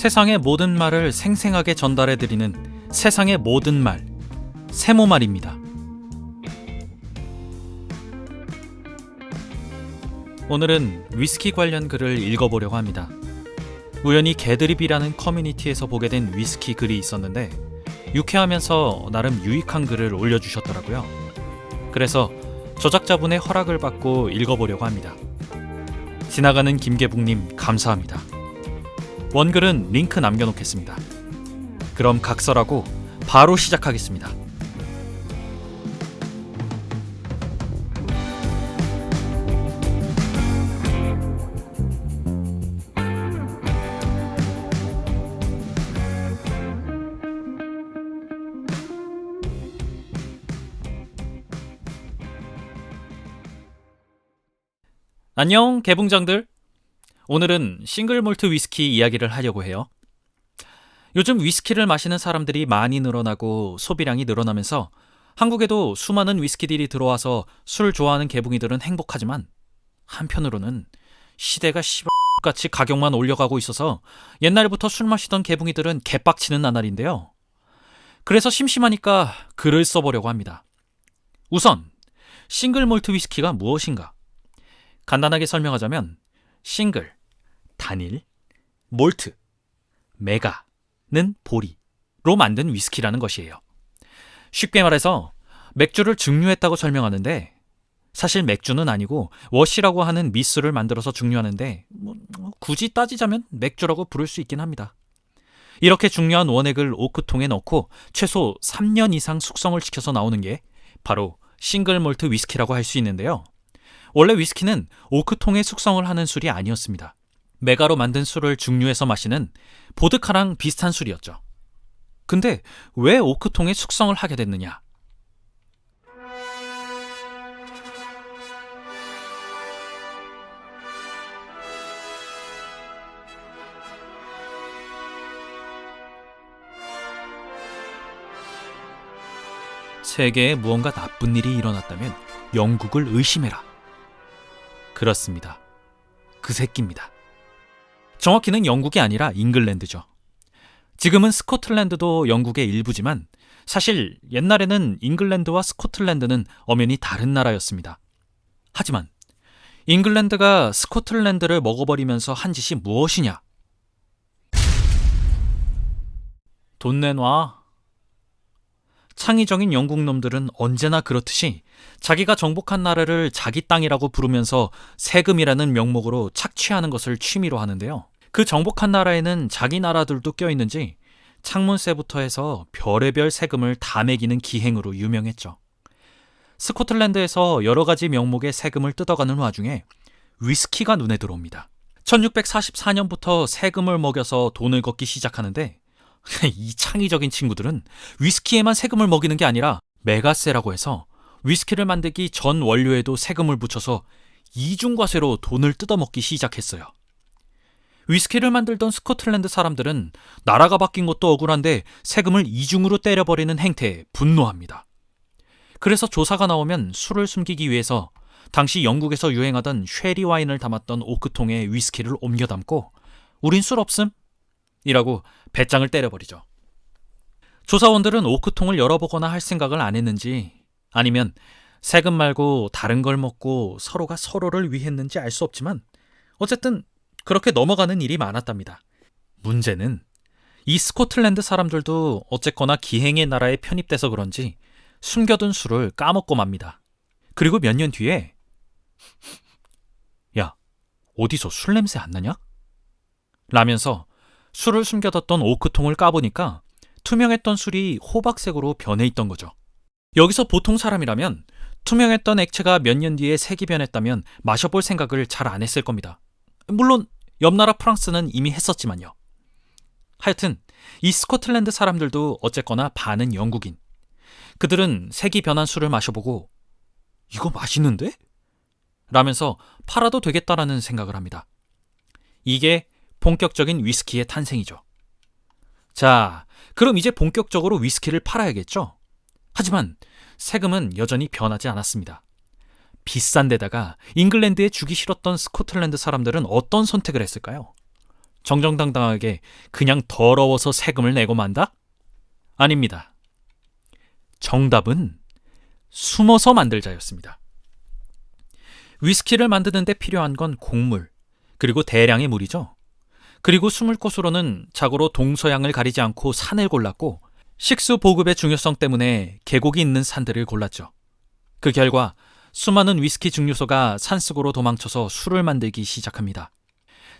세상의 모든 말을 생생하게 전달해드리는 세상의 모든 말, 세모말입니다. 오늘은 위스키 관련 글을 읽어보려고 합니다. 우연히 개드립이라는 커뮤니티에서 보게 된 위스키 글이 있었는데 유쾌하면서 나름 유익한 글을 올려주셨더라고요. 그래서 저작자분의 허락을 받고 읽어보려고 합니다. 지나가는 김계북님 감사합니다. 원글은 링크 남겨놓겠습니다. 그럼 각설하고 바로 시작하겠습니다. 안녕 개붕장들. 오늘은 싱글 몰트 위스키 이야기를 하려고 해요. 요즘 위스키를 마시는 사람들이 많이 늘어나고 소비량이 늘어나면서 한국에도 수많은 위스키들이 들어와서 술 좋아하는 개붕이들은 행복하지만 한편으로는 시대가 씨발같이 가격만 올려가고 있어서 옛날부터 술 마시던 개붕이들은 개빡치는 나날인데요. 그래서 심심하니까 글을 써보려고 합니다. 우선 싱글 몰트 위스키가 무엇인가? 간단하게 설명하자면 싱글, 단일, 몰트, 메가는 보리로 만든 위스키라는 것이에요. 쉽게 말해서 맥주를 증류했다고 설명하는데 사실 맥주는 아니고 워시라고 하는 미술을 만들어서 증류하는데 굳이 따지자면 맥주라고 부를 수 있긴 합니다. 이렇게 증류한 원액을 오크통에 넣고 최소 3년 이상 숙성을 시켜서 나오는 게 바로 싱글 몰트 위스키라고 할 수 있는데요. 원래 위스키는 오크통에 숙성을 하는 술이 아니었습니다. 메가로 만든 술을 증류해서 마시는 보드카랑 비슷한 술이었죠. 근데 왜 오크통에 숙성을 하게 됐느냐? 세계에 무언가 나쁜 일이 일어났다면 영국을 의심해라. 그렇습니다. 그 새끼입니다. 정확히는 영국이 아니라 잉글랜드죠. 지금은 스코틀랜드도 영국의 일부지만 사실 옛날에는 잉글랜드와 스코틀랜드는 엄연히 다른 나라였습니다. 하지만 잉글랜드가 스코틀랜드를 먹어버리면서 한 짓이 무엇이냐? 돈 내놔. 창의적인 영국 놈들은 언제나 그렇듯이 자기가 정복한 나라를 자기 땅이라고 부르면서 세금이라는 명목으로 착취하는 것을 취미로 하는데요. 그 정복한 나라에는 자기 나라들도 껴있는지 창문세부터 해서 별의별 세금을 다 매기는 기행으로 유명했죠. 스코틀랜드에서 여러 가지 명목의 세금을 뜯어가는 와중에 위스키가 눈에 들어옵니다. 1644년부터 세금을 먹여서 돈을 걷기 시작하는데 이 창의적인 친구들은 위스키에만 세금을 먹이는 게 아니라 메가세라고 해서 위스키를 만들기 전 원료에도 세금을 붙여서 이중과세로 돈을 뜯어먹기 시작했어요. 위스키를 만들던 스코틀랜드 사람들은 나라가 바뀐 것도 억울한데 세금을 이중으로 때려버리는 행태에 분노합니다. 그래서 조사가 나오면 술을 숨기기 위해서 당시 영국에서 유행하던 쉐리 와인을 담았던 오크통에 위스키를 옮겨 담고 우린 술 없음? 이라고 배짱을 때려버리죠. 조사원들은 오크통을 열어보거나 할 생각을 안 했는지 아니면 세금 말고 다른 걸 먹고 서로가 서로를 위했는지 알 수 없지만 어쨌든 그렇게 넘어가는 일이 많았답니다. 문제는 이 스코틀랜드 사람들도 어쨌거나 기행의 나라에 편입돼서 그런지 숨겨둔 술을 까먹고 맙니다. 그리고 몇 년 뒤에 야, 어디서 술 냄새 안 나냐? 라면서 술을 숨겨뒀던 오크통을 까보니까 투명했던 술이 호박색으로 변해 있던 거죠. 여기서 보통 사람이라면 투명했던 액체가 몇 년 뒤에 색이 변했다면 마셔볼 생각을 잘 안 했을 겁니다. 물론 옆나라 프랑스는 이미 했었지만요. 하여튼 이 스코틀랜드 사람들도 어쨌거나 반은 영국인. 그들은 색이 변한 술을 마셔보고 이거 맛있는데? 라면서 팔아도 되겠다라는 생각을 합니다. 이게 본격적인 위스키의 탄생이죠. 자, 그럼 이제 본격적으로 위스키를 팔아야겠죠? 하지만 세금은 여전히 변하지 않았습니다. 비싼 데다가 잉글랜드에 주기 싫었던 스코틀랜드 사람들은 어떤 선택을 했을까요? 정정당당하게 그냥 더러워서 세금을 내고 만다? 아닙니다. 정답은 숨어서 만들자였습니다. 위스키를 만드는 데 필요한 건 곡물, 그리고 대량의 물이죠. 그리고 숨을 곳으로는 자고로 동서양을 가리지 않고 산을 골랐고, 식수 보급의 중요성 때문에 계곡이 있는 산들을 골랐죠. 그 결과 수많은 위스키 증류소가 산속으로 도망쳐서 술을 만들기 시작합니다.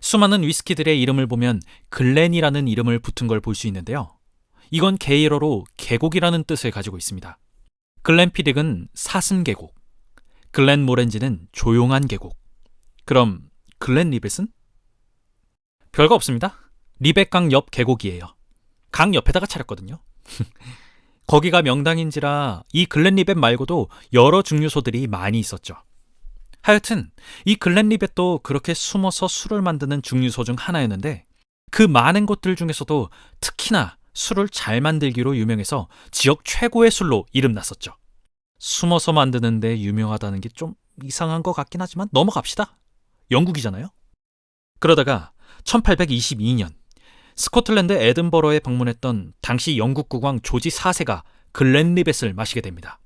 수많은 위스키들의 이름을 보면 글렌이라는 이름을 붙은 걸 볼 수 있는데요. 이건 게일어로 계곡이라는 뜻을 가지고 있습니다. 글렌피딕은 사슴 계곡, 글렌모렌지는 조용한 계곡. 그럼 글렌리벳은? 별거 없습니다. 리벳강 옆 계곡이에요. 강 옆에다가 차렸거든요. 거기가 명당인지라 이 글렌리벳 말고도 여러 증류소들이 많이 있었죠. 하여튼 이 글렌리벳도 그렇게 숨어서 술을 만드는 증류소 중 하나였는데, 그 많은 곳들 중에서도 특히나 술을 잘 만들기로 유명해서 지역 최고의 술로 이름났었죠. 숨어서 만드는데 유명하다는 게 좀 이상한 것 같긴 하지만 넘어갑시다. 영국이잖아요. 그러다가 1822년 스코틀랜드 에든버러에 방문했던 당시 영국 국왕 조지 4세가 글렌리벳을 마시게 됩니다.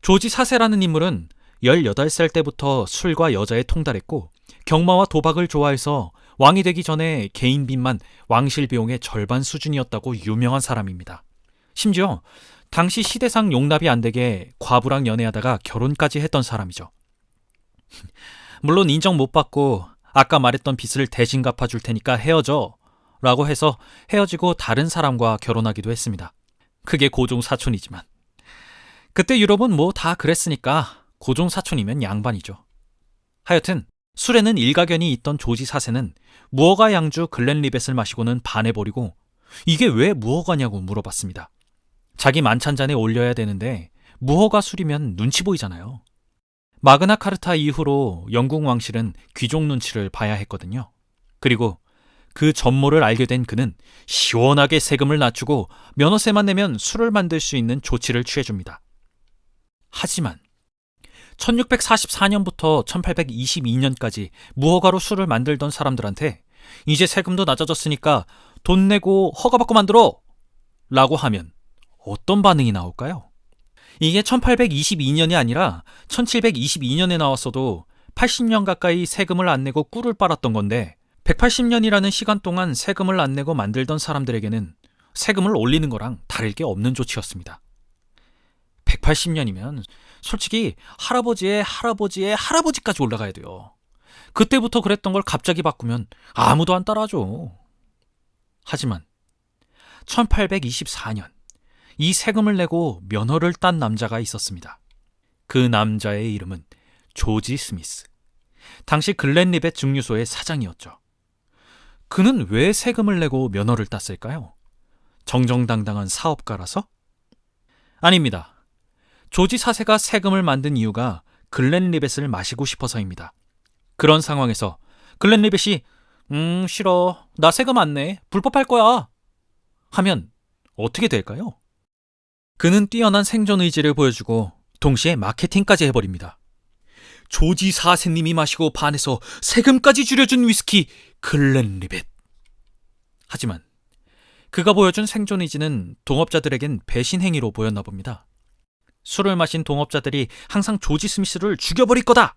조지 4세라는 인물은 18살 때부터 술과 여자에 통달했고, 경마와 도박을 좋아해서 왕이 되기 전에 개인 빚만 왕실 비용의 절반 수준이었다고 유명한 사람입니다. 심지어 당시 시대상 용납이 안 되게 과부랑 연애하다가 결혼까지 했던 사람이죠. 물론 인정 못 받고 아까 말했던 빚을 대신 갚아줄 테니까 헤어져 라고 해서 헤어지고 다른 사람과 결혼하기도 했습니다. 그게 고종 사촌이지만 그때 유럽은 뭐 다 그랬으니까 고종 사촌이면 양반이죠. 하여튼 술에는 일가견이 있던 조지 4세는 무허가 양주 글렌리벳을 마시고는 반해버리고 이게 왜 무허가냐고 물어봤습니다. 자기 만찬잔에 올려야 되는데 무허가 술이면 눈치 보이잖아요. 마그나 카르타 이후로 영국 왕실은 귀족 눈치를 봐야 했거든요. 그리고 그 전모를 알게 된 그는 시원하게 세금을 낮추고 면허세만 내면 술을 만들 수 있는 조치를 취해줍니다. 하지만 1644년부터 1822년까지 무허가로 술을 만들던 사람들한테 이제 세금도 낮아졌으니까 돈 내고 허가받고 만들어! 라고 하면 어떤 반응이 나올까요? 이게 1822년이 아니라 1722년에 나왔어도 80년 가까이 세금을 안 내고 꿀을 빨았던 건데, 180년이라는 시간 동안 세금을 안 내고 만들던 사람들에게는 세금을 올리는 거랑 다를 게 없는 조치였습니다. 180년이면 솔직히 할아버지의 할아버지의 할아버지까지 올라가야 돼요. 그때부터 그랬던 걸 갑자기 바꾸면 아무도 안 따라하죠. 하지만 1824년 이 세금을 내고 면허를 딴 남자가 있었습니다. 그 남자의 이름은 조지 스미스. 당시 글렌리벳 증류소의 사장이었죠. 그는 왜 세금을 내고 면허를 땄을까요? 정정당당한 사업가라서? 아닙니다. 조지 4세가 세금을 만든 이유가 글렌리벳을 마시고 싶어서입니다. 그런 상황에서 글렌리벳이 싫어. 나 세금 안 내. 불법할 거야. 하면 어떻게 될까요? 그는 뛰어난 생존 의지를 보여주고 동시에 마케팅까지 해버립니다. 조지 4세님이 마시고 반해서 세금까지 줄여준 위스키 글렌리벳. 하지만 그가 보여준 생존 의지는 동업자들에겐 배신 행위로 보였나 봅니다. 술을 마신 동업자들이 항상 조지 스미스를 죽여버릴 거다.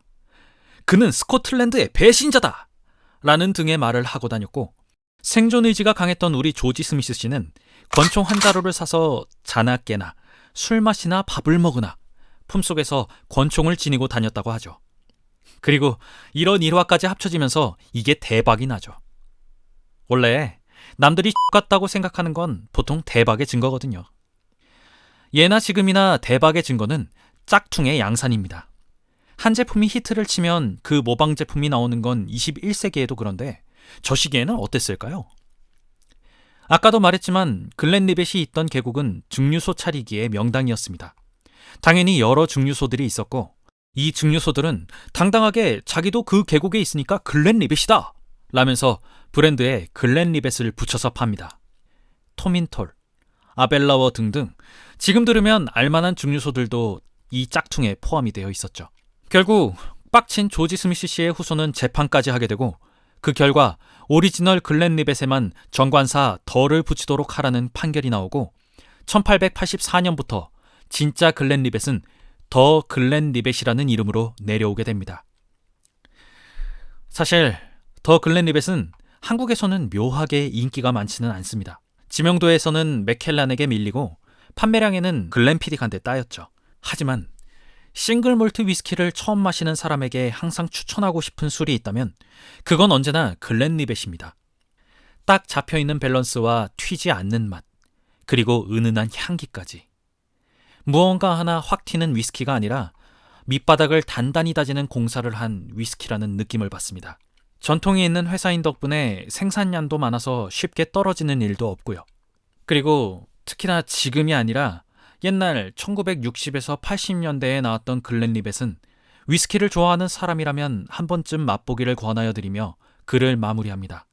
그는 스코틀랜드의 배신자다. 라는 등의 말을 하고 다녔고, 생존 의지가 강했던 우리 조지 스미스 씨는 권총 한 자루를 사서 자나 깨나 술 마시나 밥을 먹으나 품속에서 권총을 지니고 다녔다고 하죠. 그리고 이런 일화까지 합쳐지면서 이게 대박이 나죠. 원래 남들이 같다고 생각하는 건 보통 대박의 증거거든요. 예나 지금이나 대박의 증거는 짝퉁의 양산입니다. 한 제품이 히트를 치면 그 모방 제품이 나오는 건 21세기에도 그런데 저 시기에는 어땠을까요? 아까도 말했지만 글렌리벳이 있던 계곡은 증류소 차리기의 명당이었습니다. 당연히 여러 증류소들이 있었고, 이 증류소들은 당당하게 자기도 그 계곡에 있으니까 글렌리벳이다 라면서 브랜드에 글렌리벳을 붙여서 팝니다. 토민톨, 아벨라워 등등 지금 들으면 알만한 증류소들도 이 짝퉁에 포함이 되어 있었죠. 결국 빡친 조지 스미스 씨의 후손은 재판까지 하게 되고 그 결과 오리지널 글렌리벳에만 정관사 더를 붙이도록 하라는 판결이 나오고 1884년부터 진짜 글렌리벳은 더 글렌리벳이라는 이름으로 내려오게 됩니다. 사실 더 글렌리벳은 한국에서는 묘하게 인기가 많지는 않습니다. 지명도에서는 맥켈란에게 밀리고 판매량에는 글렌피딕한테 따였죠. 하지만 싱글 몰트 위스키를 처음 마시는 사람에게 항상 추천하고 싶은 술이 있다면 그건 언제나 글렌리벳입니다. 딱 잡혀있는 밸런스와 튀지 않는 맛, 그리고 은은한 향기까지. 무언가 하나 확 튀는 위스키가 아니라 밑바닥을 단단히 다지는 공사를 한 위스키라는 느낌을 받습니다. 전통이 있는 회사인 덕분에 생산량도 많아서 쉽게 떨어지는 일도 없고요. 그리고 특히나 지금이 아니라 옛날 1960에서 80년대에 나왔던 글렌리벳은 위스키를 좋아하는 사람이라면 한 번쯤 맛보기를 권하여 드리며 글을 마무리합니다.